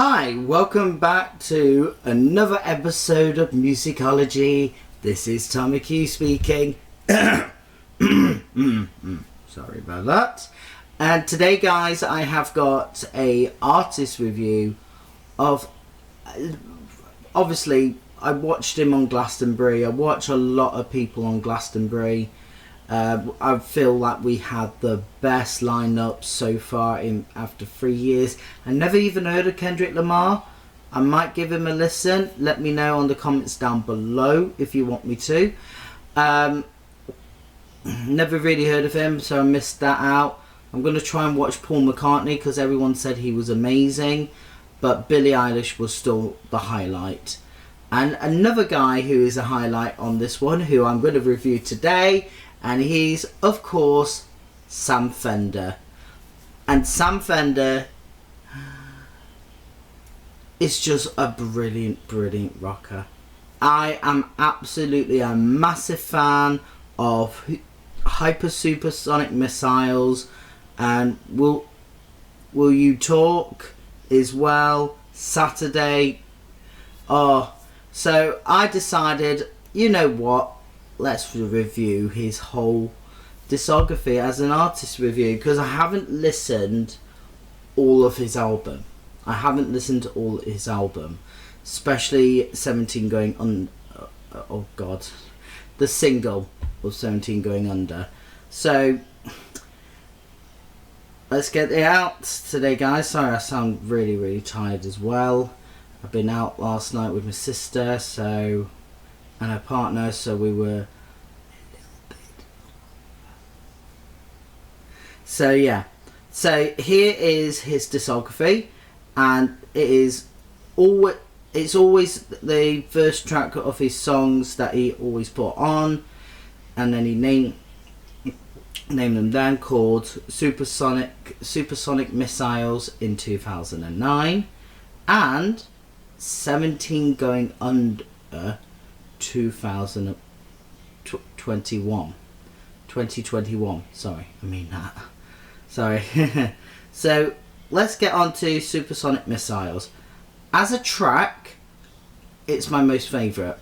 Hi, welcome back to another episode of Musicology. This is Tommy Q speaking. Sorry about that. And today, guys, I have got a artist review of... Obviously, I watched him on Glastonbury. I watch a lot of people on Glastonbury. I feel like we had the best lineup so far after 3 years. I never even heard of Kendrick Lamar. I might give him a listen. Let me know on the comments down below if you want me to. Never really heard of him, so I missed that out. I'm going to try and watch Paul McCartney because everyone said he was amazing. But Billie Eilish was still the highlight. And another guy who is a highlight on this one, who I'm going to review today, and he's, of course, Sam Fender. And Sam Fender is just a brilliant, brilliant rocker. I am absolutely a massive fan of Hypersonic Missiles, and Will You Talk as well, Saturday. So I decided, you know what, let's review his whole discography as an artist review, because I haven't listened all of his album. Especially 17 Going Under. Oh God, the single of 17 Going Under. So let's get it out today, guys. Sorry, I sound really, really tired as well. I've been out last night with my sister, and her partner, so we were so yeah. So here is his discography, and it's always the first track of his songs that he always put on, and then he named them then, called Supersonic Missiles in 2009 and 17 Going Under 2021. Sorry. So let's get on to Supersonic Missiles. As a track, it's my most favourite.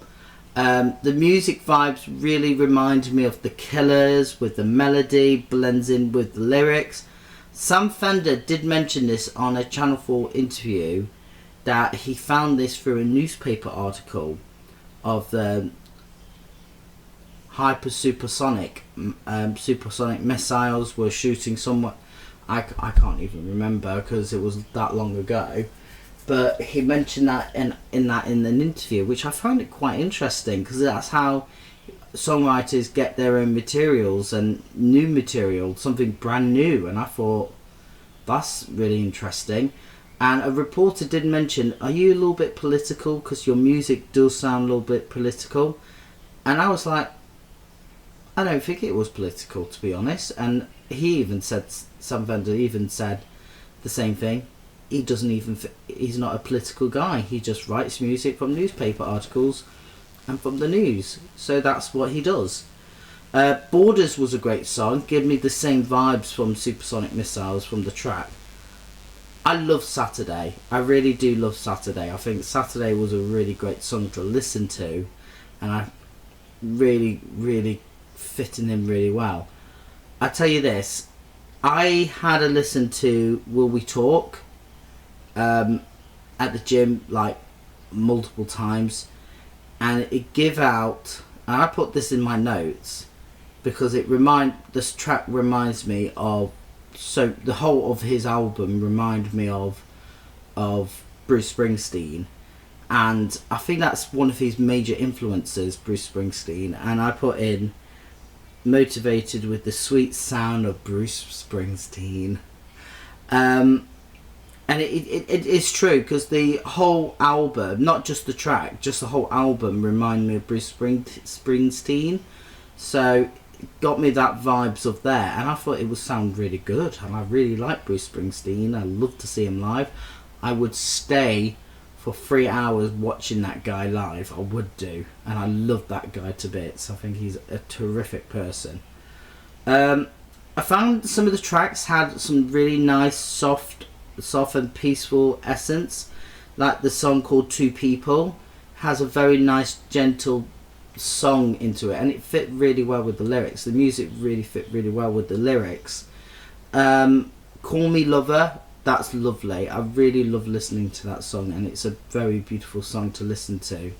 The music vibes really remind me of The Killers, with the melody blends in with the lyrics. Sam Fender did mention this on a Channel 4 interview, that he found this through a newspaper article of the supersonic missiles were shooting somewhat. I can't even remember because it was that long ago, but he mentioned that in an interview, which I found it quite interesting, because that's how songwriters get their own materials and new material, something brand new. And I thought that's really interesting. And a reporter did mention, are you a little bit political, because your music does sound a little bit political? And I was like, I don't think it was political, to be honest. And he even said, Sam Fender even said the same thing. He's not a political guy. He just writes music from newspaper articles and from the news. So that's what he does. Borders was a great song. Give me the same vibes from Supersonic Missiles from the track. I love Saturday. I really do love Saturday. I think Saturday was a really great song to listen to, and I really, really fitting in really well. I tell you this, I had a listen to Will We Talk at the gym like multiple times, and it give out, and I put this in my notes because this track reminds me of, so the whole of his album reminded me of Bruce Springsteen, and I think that's one of his major influences, Bruce Springsteen. And I put in motivated with the sweet sound of Bruce Springsteen, and it is true, because the whole album, not just the track, just the whole album reminded me of Bruce Springsteen. So got me that vibes of there, and I thought it would sound really good, and I really like Bruce Springsteen. I love to see him live. I would stay for 3 hours watching that guy live. I would do, and I love that guy to bits. I think he's a terrific person. I found some of the tracks had some really nice soft and peaceful essence. like the song called Two People has a very nice gentle song into it, and it fit really well with the lyrics. The music really fit really well with the lyrics. Call Me Lover, that's lovely. I really love listening to that song, and it's a very beautiful song to listen to.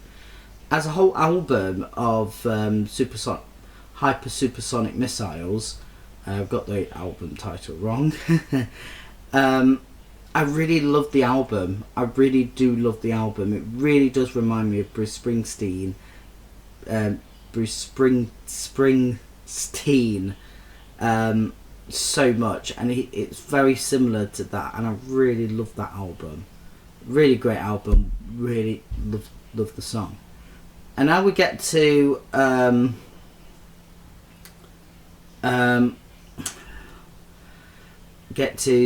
As a whole album of Hypersonic Missiles, I've got the album title wrong. I really love the album. I really do love the album. It really does remind me of Bruce Springsteen. So much, and it's very similar to that, and I really love that album. Really great album. Really love the song. And now we get to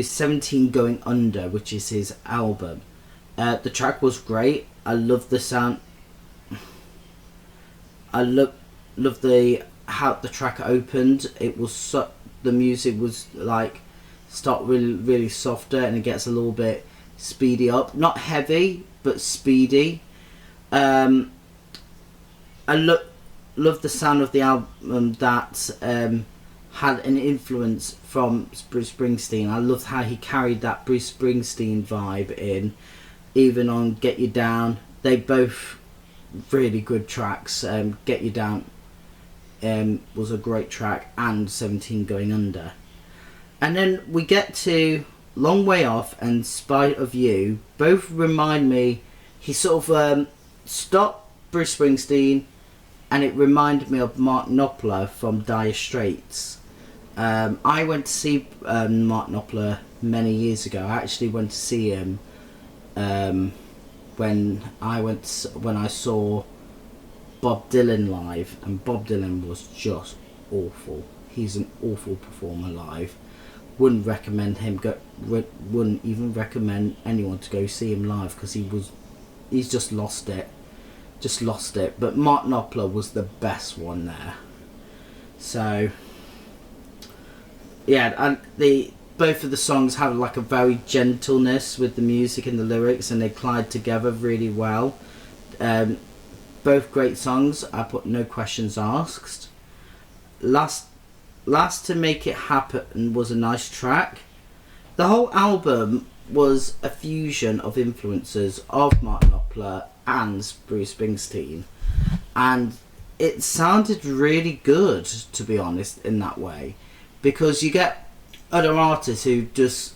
17 Going Under, which is his album. The track was great. I love the sound. I love how the track opened. It was the music was like start really softer, and it gets a little bit speedy up. Not heavy, but speedy. I love the sound of the album that had an influence from Bruce Springsteen. I loved how he carried that Bruce Springsteen vibe in, even on Get You Down. They both really good tracks. Get You Down was a great track, and 17 Going Under. And then we get to Long Way Off and Spite of You. Both remind me, he sort of stopped Bruce Springsteen, and it reminded me of Mark Knopfler from Dire Straits. I went to see Mark Knopfler many years ago. I actually went to see him when I saw Bob Dylan live, and Bob Dylan was just awful. He's an awful performer live. Wouldn't recommend him. Wouldn't even recommend anyone to go see him live, because he's just lost it. But Mark Knopfler was the best one there. So yeah, and both of the songs have like a very gentleness with the music and the lyrics, and they collide together really well. Both great songs. I put no questions asked. Last to Make It Happen was a nice track. The whole album was a fusion of influences of Mark Knopfler and Bruce Springsteen, and it sounded really good, to be honest, in that way, because you get other artists who just,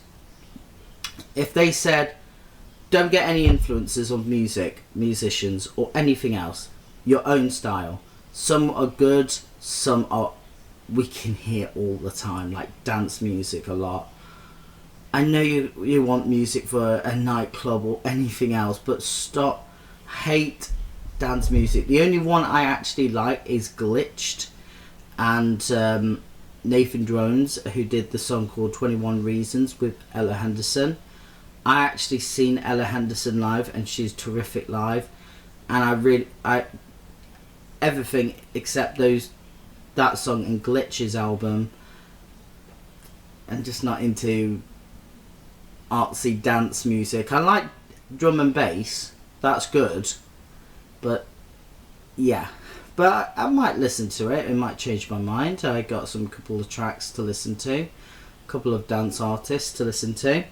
if they said don't get any influences of musicians or anything else, your own style. Some are good, some are we can hear all the time, like dance music a lot. I know you want music for a nightclub or anything else, but stop. Hate dance music. The only one I actually like is Glitched, and Nathan Drones, who did the song called 21 Reasons with Ella Henderson. I actually seen Ella Henderson live, and she's terrific live, and I everything except that song and Glitch's album. I'm just not into artsy dance music. I like drum and bass, that's good, but yeah, but I might listen to it. It might change my mind. I got some couple of tracks to listen to, a couple of dance artists to listen to.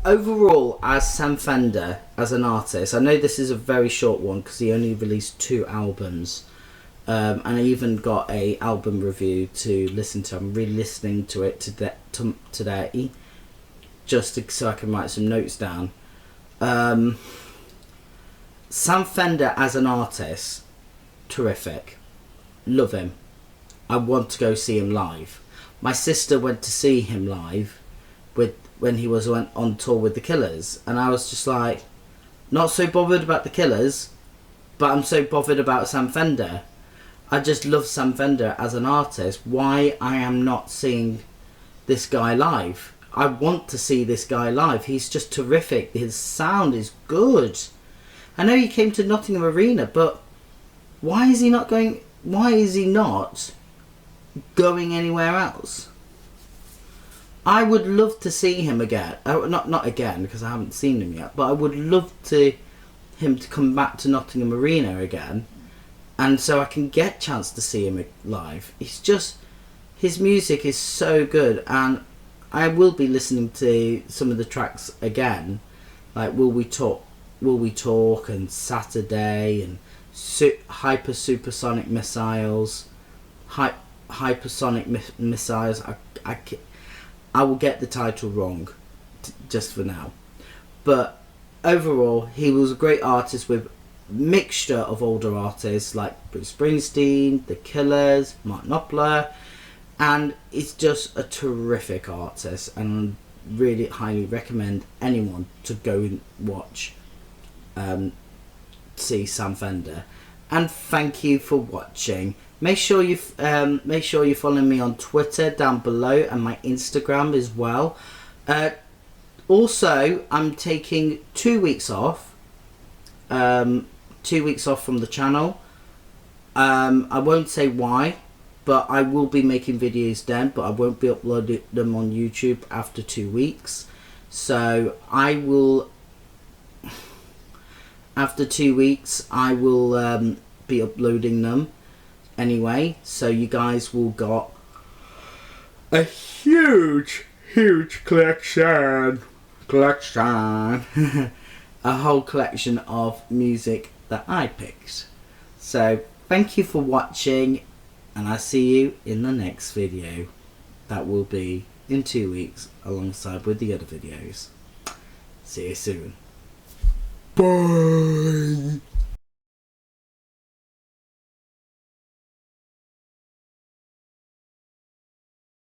Overall, as Sam Fender, as an artist, I know this is a very short one because he only released 2 albums, and I even got a album review to listen to. I'm re-listening to it today, just so I can write some notes down. Sam Fender as an artist, terrific. Love him. I want to go see him live. My sister went to see him live when he went on tour with the Killers, and I was just like, not so bothered about the Killers, but I'm so bothered about Sam Fender. I just love Sam Fender as an artist. Why I am not seeing this guy live? I want to see this guy live. He's just terrific. His sound is good. I know he came to Nottingham Arena, but why is he not going anywhere else? I would love to see him again. Not again, because I haven't seen him yet. But I would love him to come back to Nottingham Arena again, and so I can get a chance to see him live. It's just, his music is so good, and I will be listening to some of the tracks again, like Will We Talk, and Saturday, and Hypersonic Missiles, Hypersonic Missiles. I will get the title wrong, just for now. But overall, he was a great artist with mixture of older artists like Bruce Springsteen, The Killers, Mark Knopfler, and it's just a terrific artist, and really highly recommend anyone to go and watch, see Sam Fender. And thank you for watching. Make sure you follow me on Twitter down below, and my Instagram as well. Also, I'm taking 2 weeks off. 2 weeks off from the channel. I won't say why, but I will be making videos then, but I won't be uploading them on YouTube after 2 weeks. So I will, after 2 weeks, I will be uploading them anyway. So you guys will got a huge collection. A whole collection of music that I picked. So thank you for watching, and I'll see you in the next video. That will be in 2 weeks alongside with the other videos. See you soon. Bye.